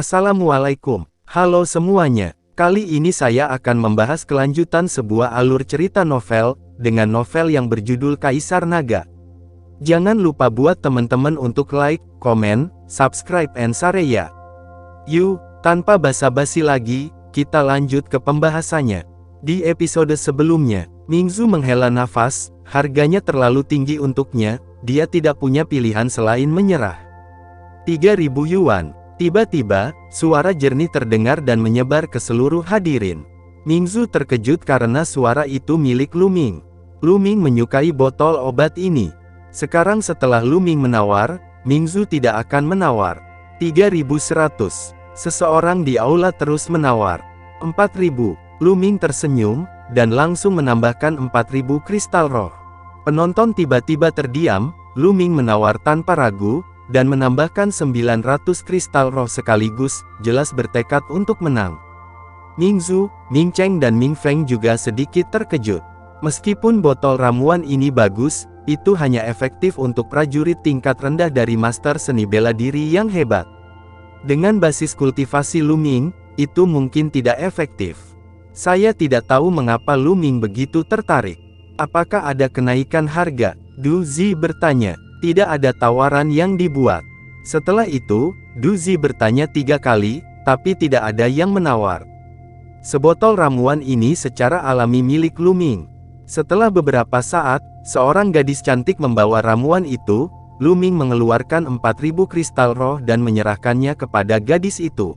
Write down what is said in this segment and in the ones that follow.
Assalamualaikum. Halo semuanya. Kali ini saya akan membahas kelanjutan sebuah alur cerita novel, dengan novel yang berjudul Kaisar Naga. Jangan lupa buat teman-teman untuk like, komen, subscribe and share ya. Yuk, tanpa basa-basi lagi, kita lanjut ke pembahasannya. Di episode sebelumnya, Mingzu menghela nafas, harganya terlalu tinggi untuknya, dia tidak punya pilihan selain menyerah. 3.000 yuan. Tiba-tiba, suara jernih terdengar dan menyebar ke seluruh hadirin. Mingzu terkejut karena suara itu milik Lu Ming. Lu Ming menyukai botol obat ini. Sekarang setelah Lu Ming menawar, Mingzu tidak akan menawar. 3.100. Seseorang di aula terus menawar. 4.000. Lu Ming tersenyum, dan langsung menambahkan 4.000 kristal roh. Penonton tiba-tiba terdiam. Lu Ming menawar tanpa ragu, dan menambahkan 900 kristal roh sekaligus, jelas bertekad untuk menang. Mingzu, Ming Cheng dan Ming Feng juga sedikit terkejut. Meskipun botol ramuan ini bagus, itu hanya efektif untuk prajurit tingkat rendah dari master seni bela diri yang hebat. Dengan basis kultivasi Lu Ming, itu mungkin tidak efektif. Saya tidak tahu mengapa Lu Ming begitu tertarik. Apakah ada kenaikan harga? Du Zi bertanya. Tidak ada tawaran yang dibuat. Setelah itu, Du Zi bertanya 3 kali, tapi tidak ada yang menawar. Sebotol ramuan ini secara alami milik Lu Ming. Setelah beberapa saat, seorang gadis cantik membawa ramuan itu. Lu Ming mengeluarkan 4.000 kristal roh dan menyerahkannya kepada gadis itu.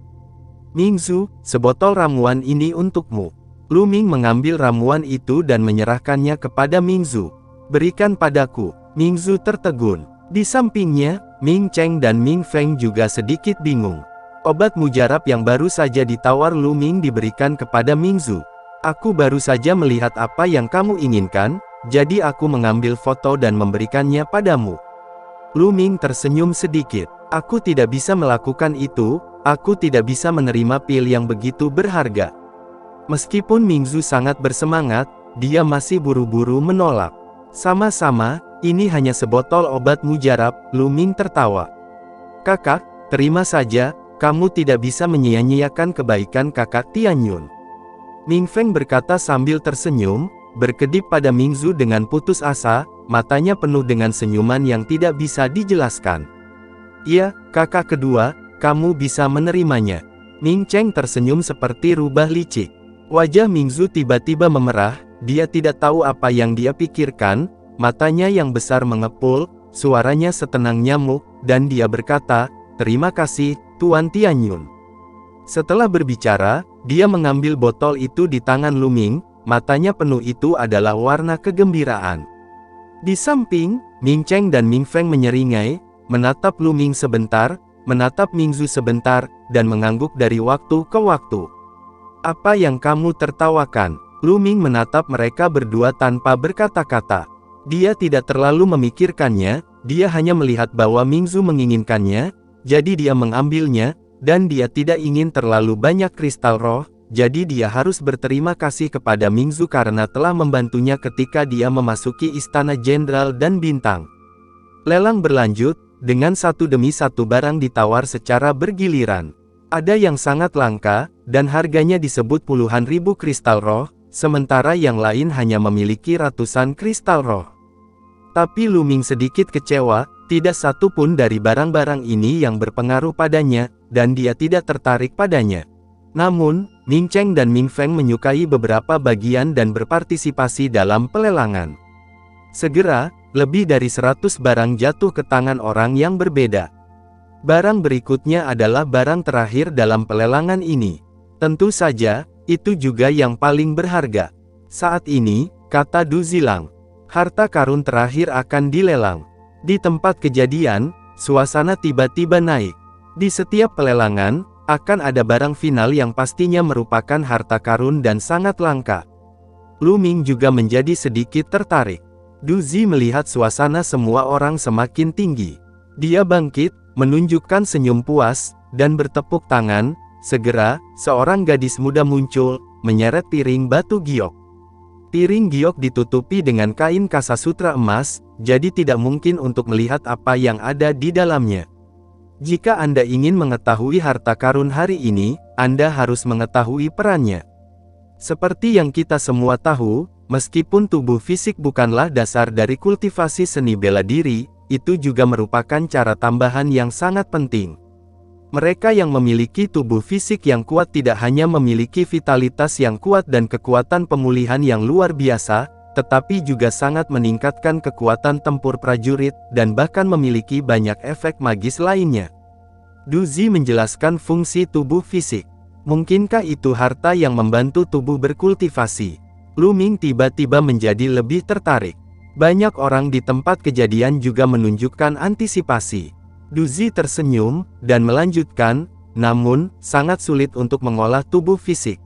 Mingzu, sebotol ramuan ini untukmu. Lu Ming mengambil ramuan itu dan menyerahkannya kepada Mingzu. Berikan padaku. Mingzu tertegun. Di sampingnya, Ming Cheng dan Ming Feng juga sedikit bingung. Obat mujarab yang baru saja ditawar Lu Ming diberikan kepada Mingzu. Aku baru saja melihat apa yang kamu inginkan, jadi aku mengambil foto dan memberikannya padamu. Lu Ming tersenyum sedikit. Aku tidak bisa melakukan itu, aku tidak bisa menerima pil yang begitu berharga. Meskipun Mingzu sangat bersemangat, dia masih buru-buru menolak. Sama-sama, ini hanya sebotol obat mujarab, Lu Ming tertawa. Kakak, terima saja, kamu tidak bisa menyia-nyiakan kebaikan kakak Tianyun. Ming Feng berkata sambil tersenyum, berkedip pada Mingzu dengan putus asa, matanya penuh dengan senyuman yang tidak bisa dijelaskan. Iya, kakak kedua, kamu bisa menerimanya. Ming Cheng tersenyum seperti rubah licik. Wajah Mingzu tiba-tiba memerah, dia tidak tahu apa yang dia pikirkan, matanya yang besar mengepul, suaranya setenang nyamuk, dan dia berkata, terima kasih, Tuan Tianyun. Setelah berbicara, dia mengambil botol itu di tangan Lu Ming, matanya penuh itu adalah warna kegembiraan. Di samping, Ming Cheng dan Ming Feng menyeringai, menatap Lu Ming sebentar, menatap Mingzu sebentar, dan mengangguk dari waktu ke waktu. Apa yang kamu tertawakan? Lu Ming menatap mereka berdua tanpa berkata-kata. Dia tidak terlalu memikirkannya, dia hanya melihat bahwa Mingzu menginginkannya, jadi dia mengambilnya, dan dia tidak ingin terlalu banyak kristal roh, jadi dia harus berterima kasih kepada Mingzu karena telah membantunya ketika dia memasuki Istana Jenderal dan Bintang. Lelang berlanjut, dengan satu demi satu barang ditawar secara bergiliran. Ada yang sangat langka, dan harganya disebut puluhan ribu kristal roh, sementara yang lain hanya memiliki ratusan kristal roh. Tapi Lu Ming sedikit kecewa, tidak satu pun dari barang-barang ini yang berpengaruh padanya, dan dia tidak tertarik padanya. Namun, Ming Cheng dan Ming Feng menyukai beberapa bagian dan berpartisipasi dalam pelelangan. Segera, lebih dari 100 barang jatuh ke tangan orang yang berbeda. Barang berikutnya adalah barang terakhir dalam pelelangan ini. Tentu saja, itu juga yang paling berharga. Saat ini, kata Du Zilang, harta karun terakhir akan dilelang. Di tempat kejadian, suasana tiba-tiba naik. Di setiap pelelangan, akan ada barang final yang pastinya merupakan harta karun dan sangat langka. Lu Ming juga menjadi sedikit tertarik. Du Zi melihat suasana semua orang semakin tinggi. Dia bangkit, menunjukkan senyum puas, dan bertepuk tangan. Segera, seorang gadis muda muncul, menyeret piring batu giok. Piring giok ditutupi dengan kain kasasutra emas, jadi tidak mungkin untuk melihat apa yang ada di dalamnya. Jika Anda ingin mengetahui harta karun hari ini, Anda harus mengetahui perannya. Seperti yang kita semua tahu, meskipun tubuh fisik bukanlah dasar dari kultivasi seni bela diri, itu juga merupakan cara tambahan yang sangat penting. Mereka yang memiliki tubuh fisik yang kuat tidak hanya memiliki vitalitas yang kuat dan kekuatan pemulihan yang luar biasa, tetapi juga sangat meningkatkan kekuatan tempur prajurit, dan bahkan memiliki banyak efek magis lainnya. Du Zi menjelaskan fungsi tubuh fisik. Mungkinkah itu harta yang membantu tubuh berkultivasi? Lu Ming tiba-tiba menjadi lebih tertarik. Banyak orang di tempat kejadian juga menunjukkan antisipasi. Du Zi tersenyum, dan melanjutkan, namun, sangat sulit untuk mengolah tubuh fisik.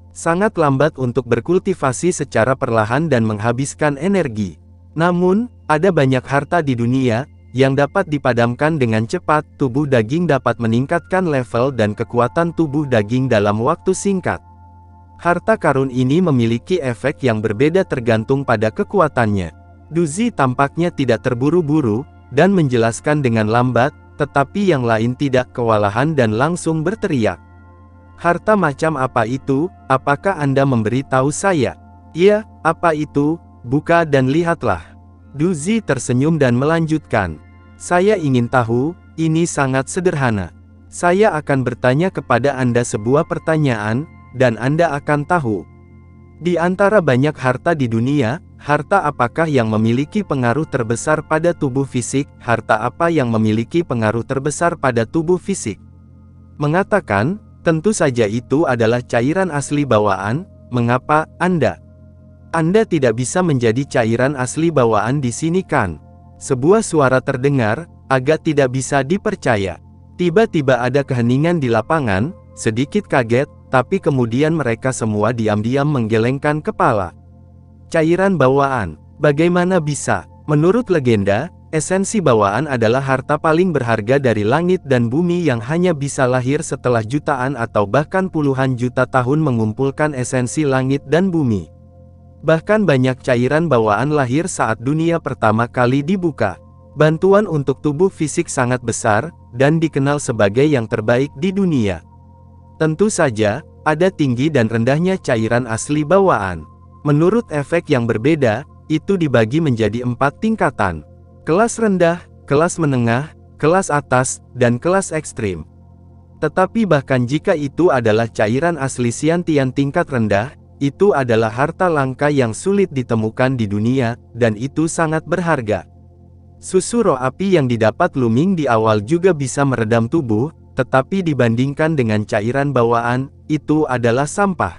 Sangat lambat untuk berkultivasi secara perlahan dan menghabiskan energi. Namun, ada banyak harta di dunia, yang dapat dipadamkan dengan cepat. Tubuh daging dapat meningkatkan level dan kekuatan tubuh daging dalam waktu singkat. Harta karun ini memiliki efek yang berbeda tergantung pada kekuatannya. Du Zi tampaknya tidak terburu-buru, dan menjelaskan dengan lambat, tetapi yang lain tidak kewalahan dan langsung berteriak. Harta macam apa itu? Apakah Anda memberitahu saya? Iya, apa itu? Buka dan lihatlah. Du Zi tersenyum dan melanjutkan. Saya ingin tahu, ini sangat sederhana. Saya akan bertanya kepada Anda sebuah pertanyaan, dan Anda akan tahu. Di antara banyak harta di dunia, harta apakah yang memiliki pengaruh terbesar pada tubuh fisik? Harta apa yang memiliki pengaruh terbesar pada tubuh fisik? Mengatakan, tentu saja itu adalah cairan asli bawaan. Mengapa Anda tidak bisa menjadi cairan asli bawaan di sini kan? Sebuah suara terdengar, agak tidak bisa dipercaya. Tiba-tiba ada keheningan di lapangan, sedikit kaget, tapi kemudian mereka semua diam-diam menggelengkan kepala. Cairan bawaan, bagaimana bisa? Menurut legenda, esensi bawaan adalah harta paling berharga dari langit dan bumi yang hanya bisa lahir setelah jutaan atau bahkan puluhan juta tahun mengumpulkan esensi langit dan bumi. Bahkan banyak cairan bawaan lahir saat dunia pertama kali dibuka. Bantuan untuk tubuh fisik sangat besar, dan dikenal sebagai yang terbaik di dunia. Tentu saja, ada tinggi dan rendahnya cairan asli bawaan. Menurut efek yang berbeda, itu dibagi menjadi 4 tingkatan. Kelas rendah, kelas menengah, kelas atas, dan kelas ekstrim. Tetapi bahkan jika itu adalah cairan asli Xiantian tingkat rendah, itu adalah harta langka yang sulit ditemukan di dunia, dan itu sangat berharga. Susu roh api yang didapat Lu Ming di awal juga bisa meredam tubuh, tetapi dibandingkan dengan cairan bawaan, itu adalah sampah.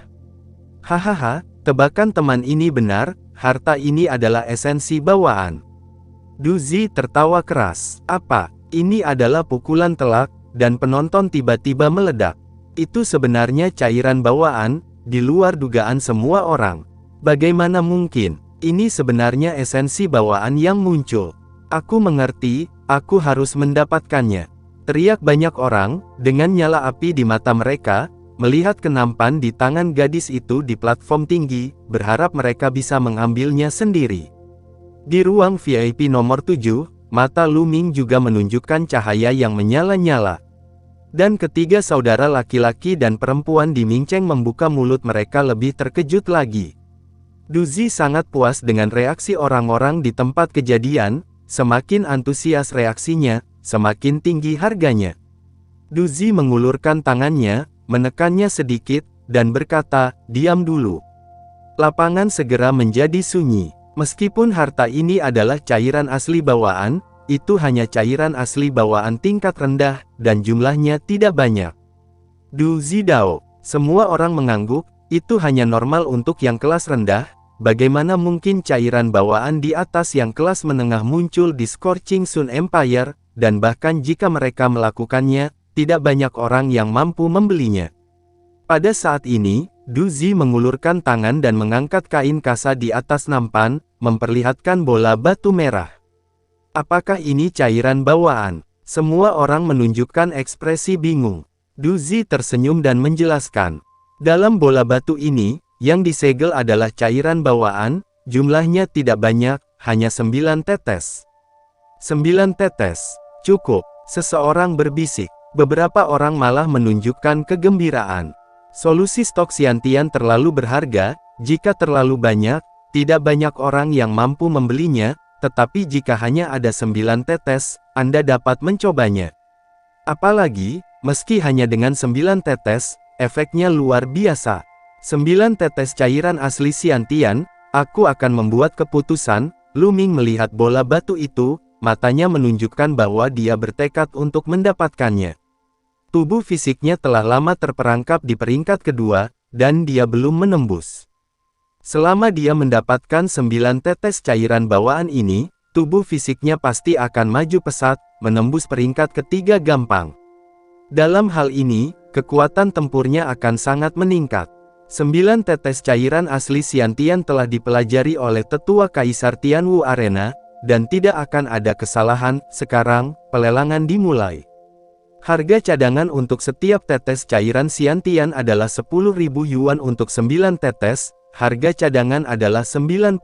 Hahaha, tebakan teman ini benar, harta ini adalah esensi bawaan. Du Zi tertawa keras. Apa? Ini adalah pukulan telak, dan penonton tiba-tiba meledak. Itu sebenarnya cairan bawaan, di luar dugaan semua orang. Bagaimana mungkin? Ini sebenarnya esensi bawaan yang muncul. Aku mengerti, aku harus mendapatkannya. Teriak banyak orang, dengan nyala api di mata mereka, melihat kenampan di tangan gadis itu di platform tinggi, berharap mereka bisa mengambilnya sendiri. Di ruang VIP nomor 7, mata Lu Ming juga menunjukkan cahaya yang menyala-nyala. Dan ketiga saudara laki-laki dan perempuan di Mingcheng membuka mulut mereka lebih terkejut lagi. Du Zi sangat puas dengan reaksi orang-orang di tempat kejadian, semakin antusias reaksinya, semakin tinggi harganya. Du Zi mengulurkan tangannya, menekannya sedikit, dan berkata, "Diam dulu." Lapangan segera menjadi sunyi. Meskipun harta ini adalah cairan asli bawaan, itu hanya cairan asli bawaan tingkat rendah, dan jumlahnya tidak banyak. Du Zi Dao, semua orang mengangguk, itu hanya normal untuk yang kelas rendah. Bagaimana mungkin cairan bawaan di atas yang kelas menengah muncul di Scorching Sun Empire, dan bahkan jika mereka melakukannya, tidak banyak orang yang mampu membelinya. Pada saat ini, Du Zi mengulurkan tangan dan mengangkat kain kasa di atas nampan, memperlihatkan bola batu merah. Apakah ini cairan bawaan? Semua orang menunjukkan ekspresi bingung. Du Zi tersenyum dan menjelaskan. Dalam bola batu ini, yang disegel adalah cairan bawaan, jumlahnya tidak banyak, hanya 9 tetes. 9 tetes. Cukup. Seseorang berbisik. Beberapa orang malah menunjukkan kegembiraan. Solusi stok Xiantian terlalu berharga, jika terlalu banyak, tidak banyak orang yang mampu membelinya, tetapi jika hanya ada 9 tetes, Anda dapat mencobanya. Apalagi, meski hanya dengan 9 tetes, efeknya luar biasa. 9 tetes cairan asli Xiantian, aku akan membuat keputusan. Lu Ming melihat bola batu itu, matanya menunjukkan bahwa dia bertekad untuk mendapatkannya. Tubuh fisiknya telah lama terperangkap di peringkat kedua, dan dia belum menembus. Selama dia mendapatkan 9 tetes cairan bawaan ini, tubuh fisiknya pasti akan maju pesat, menembus peringkat ketiga gampang. Dalam hal ini, kekuatan tempurnya akan sangat meningkat. 9 tetes cairan asli Xiantian telah dipelajari oleh tetua Kaisar Tianwu Arena, dan tidak akan ada kesalahan. Sekarang, pelelangan dimulai. Harga cadangan untuk setiap tetes cairan Xiantian adalah 10.000 yuan untuk 9 tetes, harga cadangan adalah 90.000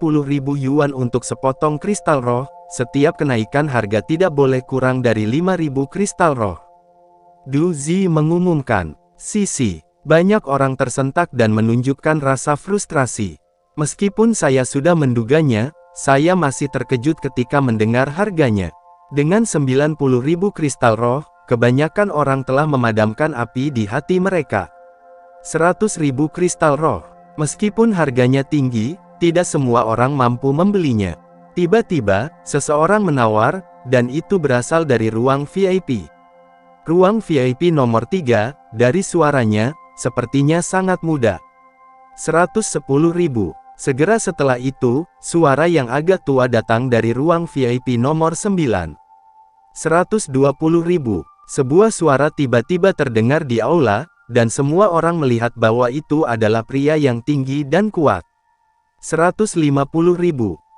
yuan untuk sepotong kristal roh, setiap kenaikan harga tidak boleh kurang dari 5.000 kristal roh. Du Zi mengumumkan. Sisi, banyak orang tersentak dan menunjukkan rasa frustrasi. Meskipun saya sudah menduganya, saya masih terkejut ketika mendengar harganya. Dengan 90.000 kristal roh, kebanyakan orang telah memadamkan api di hati mereka. 100.000 kristal roh. Meskipun harganya tinggi, tidak semua orang mampu membelinya. Tiba-tiba, seseorang menawar, dan itu berasal dari ruang VIP. Ruang VIP nomor 3, dari suaranya, sepertinya sangat muda. 110.000. Segera setelah itu, suara yang agak tua datang dari ruang VIP nomor 9. 120.000. Sebuah suara tiba-tiba terdengar di aula, dan semua orang melihat bahwa itu adalah pria yang tinggi dan kuat. 150.000.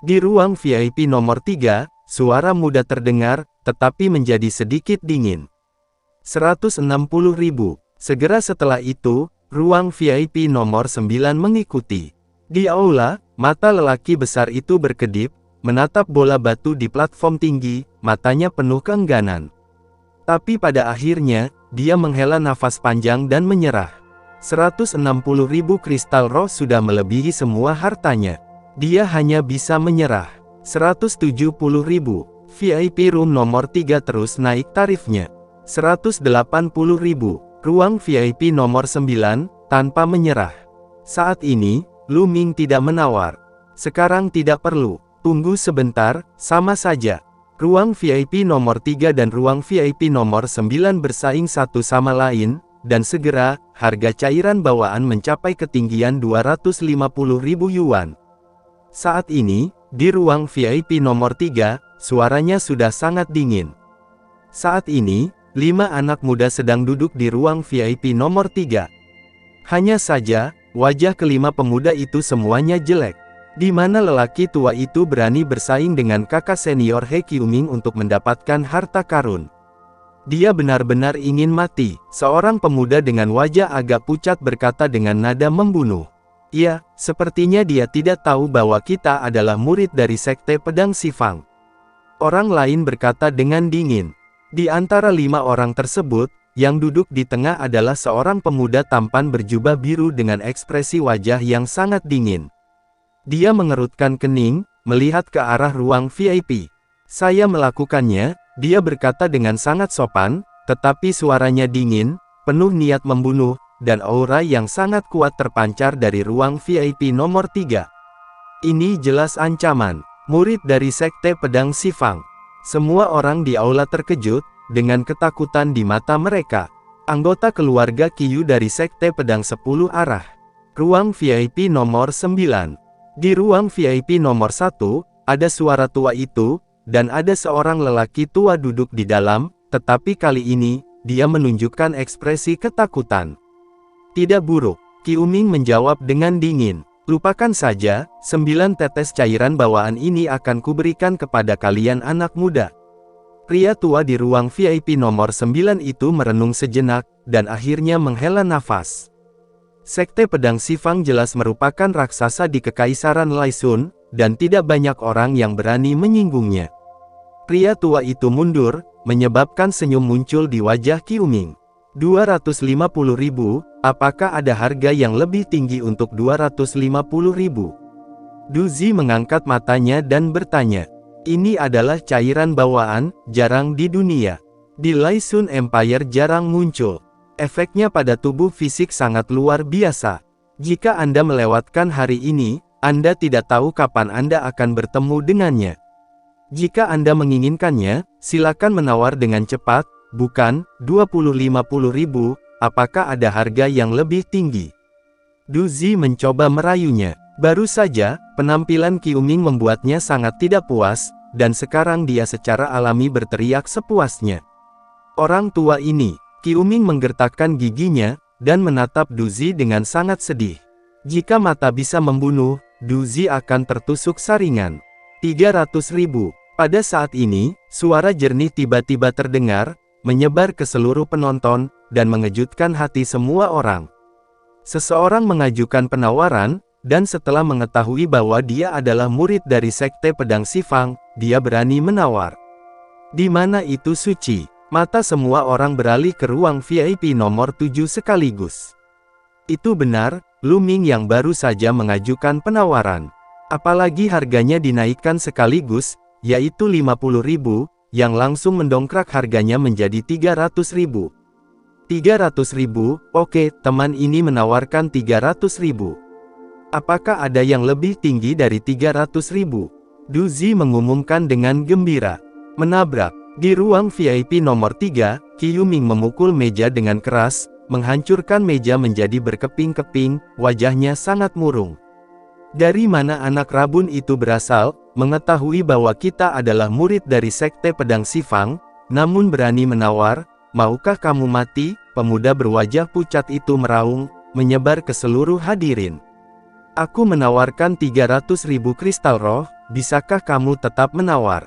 Di ruang VIP nomor 3, suara muda terdengar, tetapi menjadi sedikit dingin. 160.000. Segera setelah itu, ruang VIP nomor 9 mengikuti. Di aula, mata lelaki besar itu berkedip, menatap bola batu di platform tinggi, matanya penuh keengganan. Tapi pada akhirnya, dia menghela nafas panjang dan menyerah. 160.000 kristal roh sudah melebihi semua hartanya. Dia hanya bisa menyerah. 170.000. VIP room nomor 3 terus naik tarifnya. 180.000. Ruang VIP nomor 9, tanpa menyerah. Saat ini, Lu Ming tidak menawar. Sekarang tidak perlu. Tunggu sebentar, sama saja. Ruang VIP nomor 3 dan ruang VIP nomor 9 bersaing satu sama lain, dan segera, harga cairan bawaan mencapai ketinggian 250.000 yuan. Saat ini, di ruang VIP nomor 3, suaranya sudah sangat dingin. Saat ini, 5 anak muda sedang duduk di ruang VIP nomor 3. Hanya saja, wajah kelima pemuda itu semuanya jelek. Di mana lelaki tua itu berani bersaing dengan kakak senior He Qiuming untuk mendapatkan harta karun. Dia benar-benar ingin mati, seorang pemuda dengan wajah agak pucat berkata dengan nada membunuh. Ya, sepertinya dia tidak tahu bahwa kita adalah murid dari Sekte Pedang Xifang. Orang lain berkata dengan dingin. Di antara 5 orang tersebut, yang duduk di tengah adalah seorang pemuda tampan berjubah biru dengan ekspresi wajah yang sangat dingin. Dia mengerutkan kening, melihat ke arah ruang VIP. Saya melakukannya, dia berkata dengan sangat sopan, tetapi suaranya dingin, penuh niat membunuh, dan aura yang sangat kuat terpancar dari ruang VIP nomor 3. Ini jelas ancaman. Murid dari Sekte Pedang Xifang. Semua orang di aula terkejut, dengan ketakutan di mata mereka. Anggota keluarga Qiu dari Sekte Pedang 10 arah. Ruang VIP nomor 9. Di ruang VIP nomor 1, ada suara tua itu, dan ada seorang lelaki tua duduk di dalam, tetapi kali ini, dia menunjukkan ekspresi ketakutan. Tidak buruk, Qiuming menjawab dengan dingin. Lupakan saja, 9 tetes cairan bawaan ini akan kuberikan kepada kalian anak muda. Pria tua di ruang VIP nomor 9 itu merenung sejenak, dan akhirnya menghela nafas. Sekte Pedang Xifang jelas merupakan raksasa di Kekaisaran Laisun, dan tidak banyak orang yang berani menyinggungnya. Pria tua itu mundur, menyebabkan senyum muncul di wajah Qiuming. 250.000, apakah ada harga yang lebih tinggi untuk 250.000? Du Zi mengangkat matanya dan bertanya. Ini adalah cairan bawaan, jarang di dunia. Di Laisun Empire jarang muncul. Efeknya pada tubuh fisik sangat luar biasa. Jika Anda melewatkan hari ini, Anda tidak tahu kapan Anda akan bertemu dengannya. Jika Anda menginginkannya, silakan menawar dengan cepat, bukan 20-50.000, apakah ada harga yang lebih tinggi? Du Zi mencoba merayunya. Baru saja, penampilan Qiuming membuatnya sangat tidak puas, dan sekarang dia secara alami berteriak sepuasnya. Orang tua ini, Qiuming menggertakkan giginya, dan menatap Du Zi dengan sangat sedih. Jika mata bisa membunuh, Du Zi akan tertusuk saringan. 300.000. Pada saat ini, suara jernih tiba-tiba terdengar, menyebar ke seluruh penonton, dan mengejutkan hati semua orang. Seseorang mengajukan penawaran, dan setelah mengetahui bahwa dia adalah murid dari Sekte Pedang Xifang, dia berani menawar. Di mana itu suci? Mata semua orang beralih ke ruang VIP nomor 7 sekaligus. Itu benar, Lu Ming yang baru saja mengajukan penawaran. Apalagi harganya dinaikkan sekaligus, yaitu 50.000, yang langsung mendongkrak harganya menjadi 300.000. 300.000, oke, teman ini menawarkan 300.000. Apakah ada yang lebih tinggi dari 300.000? Du Zi mengumumkan dengan gembira. Menabrak. Di ruang VIP nomor 3, Qiuming memukul meja dengan keras, menghancurkan meja menjadi berkeping-keping, wajahnya sangat murung. Dari mana anak rabun itu berasal, mengetahui bahwa kita adalah murid dari Sekte Pedang Xifang, namun berani menawar, maukah kamu mati? Pemuda berwajah pucat itu meraung, menyebar ke seluruh hadirin. Aku menawarkan 300.000 kristal roh, bisakah kamu tetap menawar?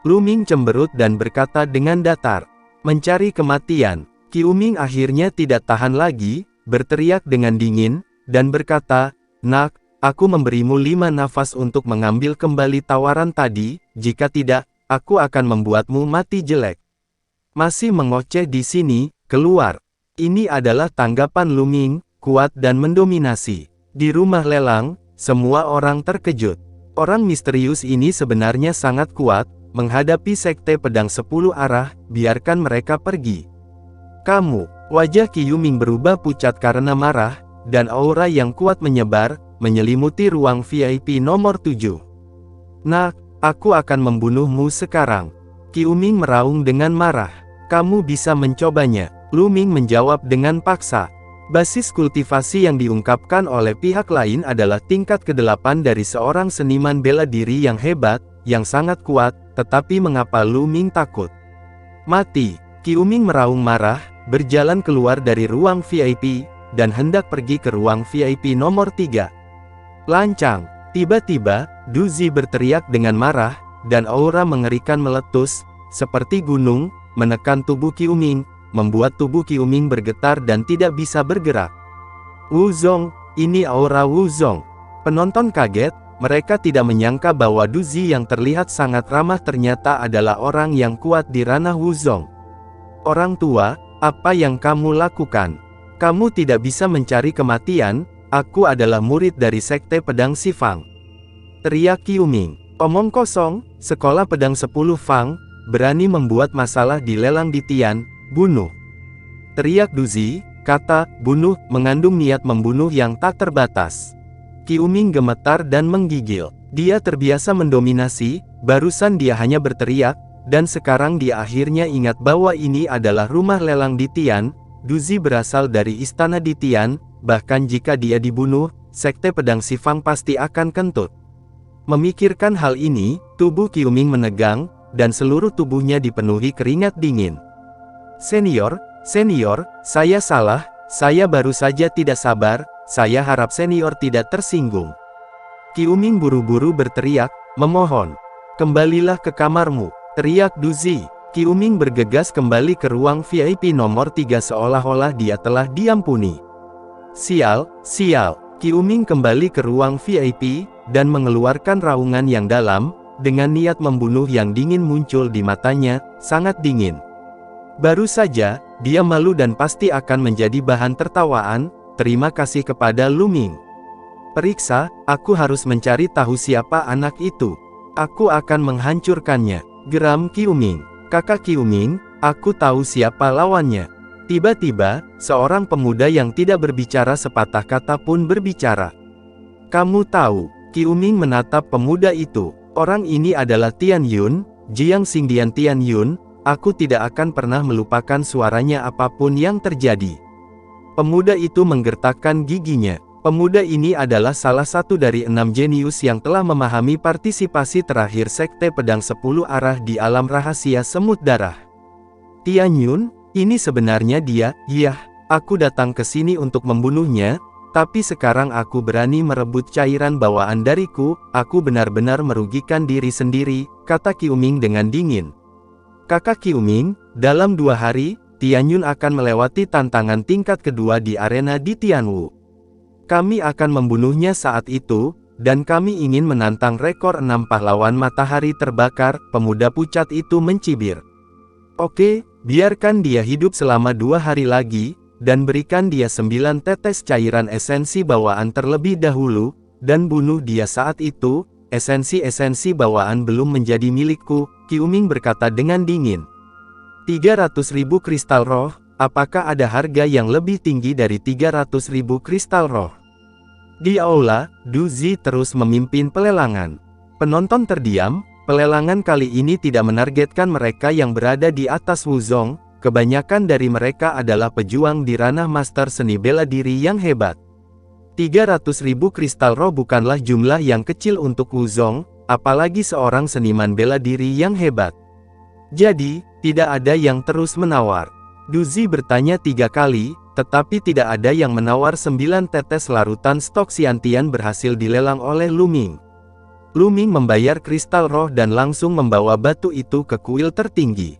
Lu Ming cemberut dan berkata dengan datar. Mencari kematian. Qiuming akhirnya tidak tahan lagi, berteriak dengan dingin, dan berkata, "Nak, aku memberimu 5 nafas untuk mengambil kembali tawaran tadi, jika tidak, aku akan membuatmu mati jelek." Masih mengoceh di sini, keluar. Ini adalah tanggapan Lu Ming, kuat dan mendominasi. Di rumah lelang, semua orang terkejut. Orang misterius ini sebenarnya sangat kuat, menghadapi Sekte Pedang 10 arah, biarkan mereka pergi. Kamu, wajah Qiuming berubah pucat karena marah, dan aura yang kuat menyebar, menyelimuti ruang VIP nomor 7. Nak, aku akan membunuhmu sekarang. Qiuming meraung dengan marah. Kamu bisa mencobanya. Lu Ming menjawab dengan paksa. Basis kultivasi yang diungkapkan oleh pihak lain adalah tingkat ke-8 dari seorang seniman bela diri yang hebat, yang sangat kuat, tetapi mengapa Lu Ming takut? Mati. Qiuming meraung marah, berjalan keluar dari ruang VIP, dan hendak pergi ke ruang VIP nomor 3. Lancang. Tiba-tiba, Du Zi berteriak dengan marah, dan aura mengerikan meletus, seperti gunung, menekan tubuh Qiuming, membuat tubuh Qiuming bergetar dan tidak bisa bergerak. Wu Zong, ini aura Wu Zong. Penonton kaget, mereka tidak menyangka bahwa Du Zi yang terlihat sangat ramah ternyata adalah orang yang kuat di ranah Wu Zong. Orang tua, apa yang kamu lakukan? Kamu tidak bisa mencari kematian, aku adalah murid dari Sekte Pedang Xifang. Teriak Qiuming. Omong kosong, sekolah pedang 10 Fang, berani membuat masalah di lelang di Tian, bunuh. Teriak Du Zi, kata, bunuh, mengandung niat membunuh yang tak terbatas. Qiuming gemetar dan menggigil. Dia terbiasa mendominasi, barusan dia hanya berteriak, dan sekarang dia akhirnya ingat bahwa ini adalah rumah lelang di Tian. Du Zi berasal dari istana di Tian, bahkan jika dia dibunuh, Sekte Pedang Xifang pasti akan kentut. Memikirkan hal ini, tubuh Qiuming menegang, dan seluruh tubuhnya dipenuhi keringat dingin. Senior, saya salah, saya baru saja tidak sabar, saya harap senior tidak tersinggung. Qiuming buru-buru berteriak, memohon. Kembalilah ke kamarmu, teriak Du Zi. Qiuming bergegas kembali ke ruang VIP nomor 3 seolah-olah dia telah diampuni. Sial. Qiuming kembali ke ruang VIP, dan mengeluarkan raungan yang dalam, dengan niat membunuh yang dingin muncul di matanya, sangat dingin. Baru saja, dia malu dan pasti akan menjadi bahan tertawaan. Terima kasih kepada Lu Ming. Periksa, aku harus mencari tahu siapa anak itu. Aku akan menghancurkannya. Geram Qiu Ming. Kakak Qiu Ming, aku tahu siapa lawannya. Tiba-tiba, seorang pemuda yang tidak berbicara sepatah kata pun berbicara. Kamu tahu, Qiu Ming menatap pemuda itu. Orang ini adalah Tian Yun, Jiang Xingdian Tian Yun. Aku tidak akan pernah melupakan suaranya apapun yang terjadi. Pemuda itu menggertakkan giginya. Pemuda ini adalah salah satu dari 6 jenius yang telah memahami partisipasi terakhir Sekte Pedang 10 Arah di alam rahasia Semut Darah. Tian Yun, ini sebenarnya dia. Yah, aku datang ke sini untuk membunuhnya, tapi sekarang aku berani merebut cairan bawaan dariku. Aku benar-benar merugikan diri sendiri, kata Qiu Ming dengan dingin. Kakak Qiu Ming, dalam 2 hari, Tian Yun akan melewati tantangan tingkat kedua di arena di Tianwu. Kami akan membunuhnya saat itu, dan kami ingin menantang rekor 6 pahlawan matahari terbakar. Pemuda pucat itu mencibir. Oke, biarkan dia hidup selama 2 hari lagi, dan berikan dia 9 tetes cairan esensi bawaan terlebih dahulu, dan bunuh dia saat itu. Esensi-esensi bawaan belum menjadi milikku, Qiu Ming berkata dengan dingin. 300.000 kristal roh, apakah ada harga yang lebih tinggi dari 300.000 kristal roh? Di aula, Du Zi terus memimpin pelelangan. Penonton terdiam. Pelelangan kali ini tidak menargetkan mereka yang berada di atas Wuzong. Kebanyakan dari mereka adalah pejuang di ranah master seni bela diri yang hebat. 300.000 kristal roh bukanlah jumlah yang kecil untuk Wuzong, apalagi seorang seniman bela diri yang hebat. Jadi, tidak ada yang terus menawar. Du Zi bertanya 3 kali, tetapi tidak ada yang menawar. 9 tetes larutan stok Xiantian berhasil dilelang oleh Lu Ming. Lu Ming membayar kristal roh dan langsung membawa batu itu ke kuil tertinggi.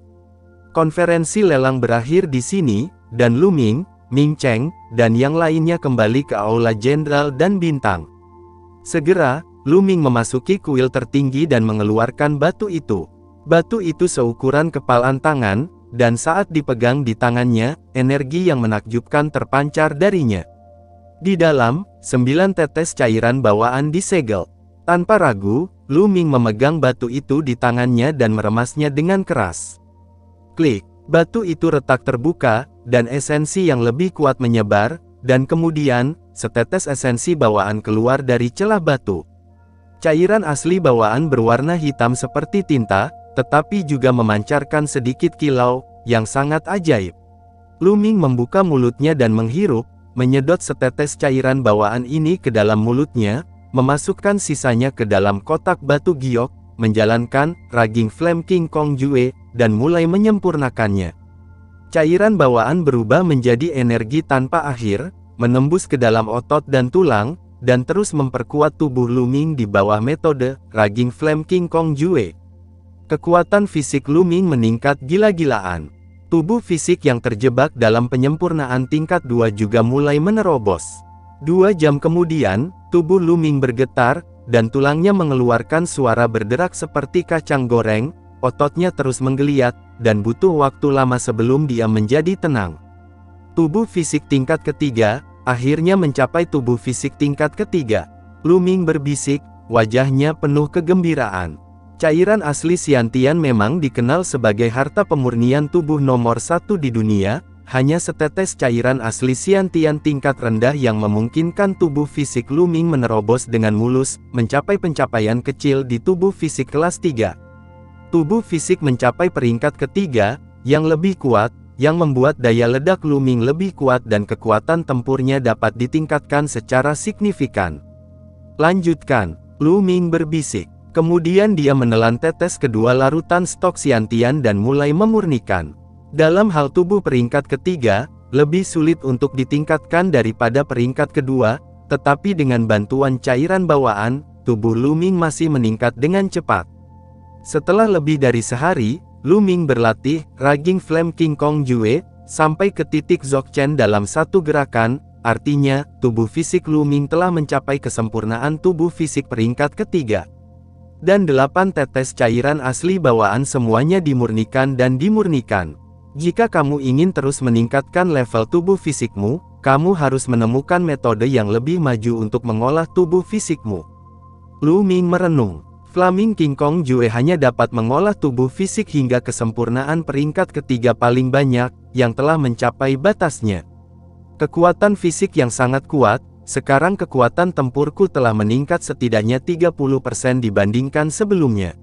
Konferensi lelang berakhir di sini, dan Lu Ming, Ming Cheng, dan yang lainnya kembali ke Aula Jenderal dan Bintang. Segera, Lu Ming memasuki kuil tertinggi dan mengeluarkan batu itu. Batu itu seukuran kepalan tangan, dan saat dipegang di tangannya, energi yang menakjubkan terpancar darinya. Di dalam, 9 tetes cairan bawaan disegel. Tanpa ragu, Lu Ming memegang batu itu di tangannya dan meremasnya dengan keras. Klik, batu itu retak terbuka, dan esensi yang lebih kuat menyebar, dan kemudian, setetes esensi bawaan keluar dari celah batu. Cairan asli bawaan berwarna hitam seperti tinta, tetapi juga memancarkan sedikit kilau, yang sangat ajaib. Lu Ming membuka mulutnya dan menghirup, menyedot setetes cairan bawaan ini ke dalam mulutnya, memasukkan sisanya ke dalam kotak batu giok, menjalankan Raging Flame King Kong Jue, dan mulai menyempurnakannya. Cairan bawaan berubah menjadi energi tanpa akhir, menembus ke dalam otot dan tulang, dan terus memperkuat tubuh Lu Ming di bawah metode Raging Flame King Kong Jue. Kekuatan fisik Lu Ming meningkat gila-gilaan. Tubuh fisik yang terjebak dalam penyempurnaan tingkat 2 juga mulai menerobos. 2 jam kemudian, tubuh Lu Ming bergetar, dan tulangnya mengeluarkan suara berderak seperti kacang goreng. Ototnya terus menggeliat, dan butuh waktu lama sebelum dia menjadi tenang. Tubuh fisik tingkat ketiga, akhirnya mencapai tubuh fisik tingkat ketiga. Lu Ming berbisik, wajahnya penuh kegembiraan. Cairan asli Xiantian memang dikenal sebagai harta pemurnian tubuh nomor 1 di dunia, hanya setetes cairan asli Xiantian tingkat rendah yang memungkinkan tubuh fisik Lu Ming menerobos dengan mulus, mencapai pencapaian kecil di tubuh fisik kelas 3. Tubuh fisik mencapai peringkat ketiga, yang lebih kuat, yang membuat daya ledak Lu Ming lebih kuat dan kekuatan tempurnya dapat ditingkatkan secara signifikan. Lanjutkan, Lu Ming berbisik. Kemudian dia menelan tetes kedua larutan stok Xiantian dan mulai memurnikan. Dalam hal tubuh peringkat ketiga, lebih sulit untuk ditingkatkan daripada peringkat kedua, tetapi dengan bantuan cairan bawaan, tubuh Lu Ming masih meningkat dengan cepat. Setelah lebih dari sehari, Lu Ming berlatih Raging Flame King Kong Jue sampai ke titik Dzogchen dalam satu gerakan, artinya tubuh fisik Lu Ming telah mencapai kesempurnaan tubuh fisik peringkat ketiga. Dan 8 tetes cairan asli bawaan semuanya dimurnikan dan dimurnikan. Jika kamu ingin terus meningkatkan level tubuh fisikmu, kamu harus menemukan metode yang lebih maju untuk mengolah tubuh fisikmu. Lu Ming merenung. Flaming King Kong Jue hanya dapat mengolah tubuh fisik hingga kesempurnaan peringkat ketiga paling banyak, yang telah mencapai batasnya. Kekuatan fisik yang sangat kuat. Sekarang kekuatan tempurku telah meningkat setidaknya 30% dibandingkan sebelumnya.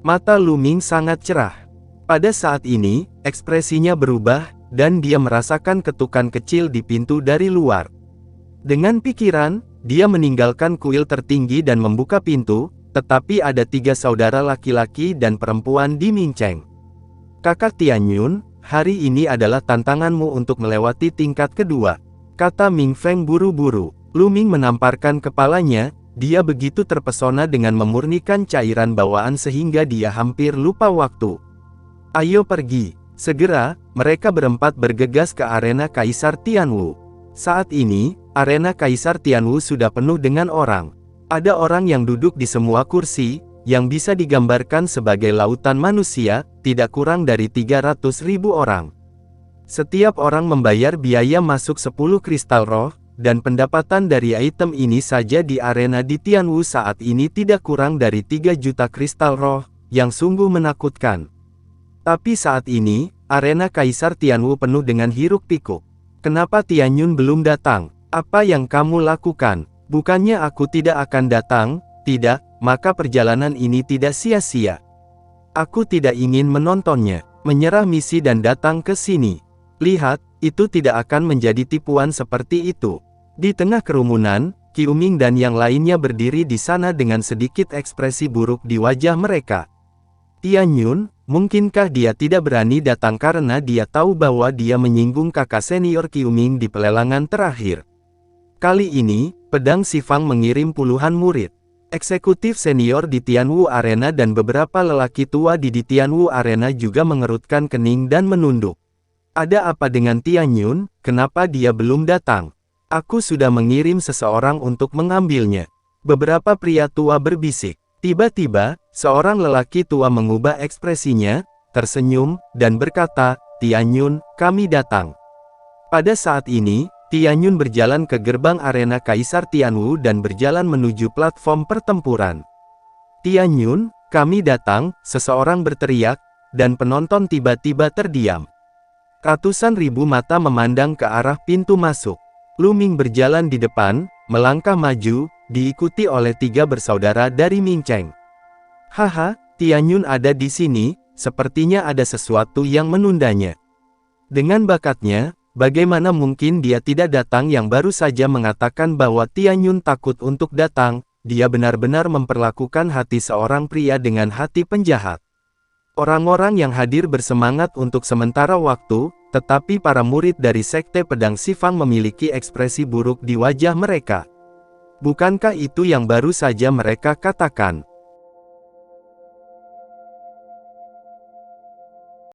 Mata Lu Ming sangat cerah. Pada saat ini, ekspresinya berubah, dan dia merasakan ketukan kecil di pintu dari luar. Dengan pikiran, dia meninggalkan kuil tertinggi dan membuka pintu, tetapi ada 3 saudara laki-laki dan perempuan di Mingcheng. Kakak Tianyun, hari ini adalah tantanganmu untuk melewati tingkat kedua, kata Ming Feng buru-buru. Lu Ming menamparkan kepalanya, dia begitu terpesona dengan memurnikan cairan bawaan sehingga dia hampir lupa waktu. Ayo pergi. Segera, mereka berempat bergegas ke arena Kaisar Tianwu. Saat ini, arena Kaisar Tianwu sudah penuh dengan orang. Ada orang yang duduk di semua kursi, yang bisa digambarkan sebagai lautan manusia, tidak kurang dari 300.000 orang. Setiap orang membayar biaya masuk 10 kristal roh, dan pendapatan dari item ini saja di arena di Tianwu saat ini tidak kurang dari 3 juta kristal roh, yang sungguh menakutkan. Tapi saat ini, arena Kaisar Tianwu penuh dengan hiruk-pikuk. Kenapa Tianyun belum datang? Apa yang kamu lakukan? Bukannya aku tidak akan datang? Tidak, maka perjalanan ini tidak sia-sia. Aku tidak ingin menontonnya. Menyerah misi dan datang ke sini. Lihat, itu tidak akan menjadi tipuan seperti itu. Di tengah kerumunan, Qiu Ming dan yang lainnya berdiri di sana dengan sedikit ekspresi buruk di wajah mereka. Tianyun, mungkinkah dia tidak berani datang karena dia tahu bahwa dia menyinggung kakak senior Qiu Ming di pelelangan terakhir. Kali ini, Pedang Sifang mengirim puluhan murid. Eksekutif senior di Tianwu Arena dan beberapa lelaki tua di Tianwu Arena juga mengerutkan kening dan menunduk. Ada apa dengan Tianyun? Kenapa dia belum datang? Aku sudah mengirim seseorang untuk mengambilnya. Beberapa pria tua berbisik. Tiba-tiba, seorang lelaki tua mengubah ekspresinya, tersenyum, dan berkata, Tianyun, kami datang. Pada saat ini, Tianyun berjalan ke gerbang arena Kaisar Tianwu dan berjalan menuju platform pertempuran. Tianyun, kami datang, seseorang berteriak, dan penonton tiba-tiba terdiam. Ratusan ribu mata memandang ke arah pintu masuk. Lu Ming berjalan di depan, melangkah maju, diikuti oleh 3 bersaudara dari Mingcheng. Haha, Tianyun ada di sini, sepertinya ada sesuatu yang menundanya. Dengan bakatnya, bagaimana mungkin dia tidak datang? Yang baru saja mengatakan bahwa Tianyun takut untuk datang, dia benar-benar memperlakukan hati seorang pria dengan hati penjahat. Orang-orang yang hadir bersemangat untuk sementara waktu, tetapi para murid dari Sekte Pedang Sifang memiliki ekspresi buruk di wajah mereka. Bukankah itu yang baru saja mereka katakan?